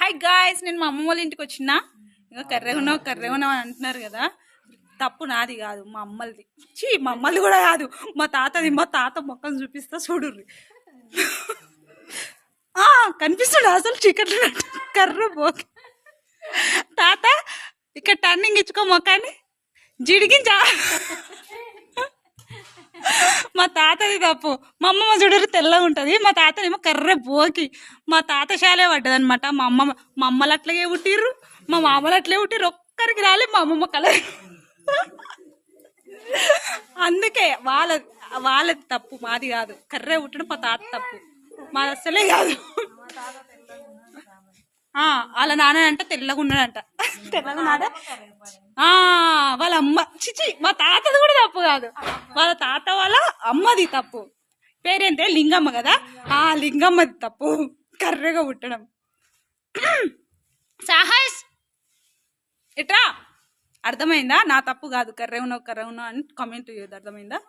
Hi guys, నేను మా అమ్మ వాళ్ళ ఇంటికి వచ్చిన. ఇంకా కర్రెగున్నావు అని అంటున్నారు కదా. తప్పు నాది కాదు, మా అమ్మలది. మా అమ్మది కూడా కాదు, మా తాతది. మా తాత మొక్కం చూపిస్తా చూడుర్రి. కనిపిస్తాడు అసలు చీకట్లో కర్ర పోకి. తాత ఇక్కడ టర్నింగ్ ఇచ్చుకో మొక్కాన్ని జిడిగించా. మా తాతది తప్పు. మా అమ్మమ్మ చూడరు తెల్లగా ఉంటుంది, మా తాతనేమో కర్రె పోకి. మా తాత శాలే పడ్డది అనమాట. మా అమ్మలు అట్లాగే పుట్టిర్రు, మా మామలు అట్లే పుట్టిర్రు. ఒక్కరికి రాలే మా అమ్మమ్మ కలర్. అందుకే వాళ్ళది తప్పు, మాది కాదు. కర్రె పుట్టడం మా తాత తప్పు, మాది అస్సలే కాదు. వాళ్ళ నాన్న అంట తెల్లగా ఉన్నాడంట. తెల్లగా ఉన్నాడ వాళ్ళ అమ్మ చిచి. మా తాతది కూడా తప్పు కాదు, వాళ్ళ తాత వాళ్ళ అమ్మది తప్పు. పేరేంటే లింగమ్మ కదా, లింగమ్మది తప్పు కర్రెగా పుట్టడం. సాహస్ ఇట్రా, అర్థమైందా? నా తప్పు కాదు. కర్రె ఉన్నావు అని కామెంట్ చేయదు, అర్థమైందా?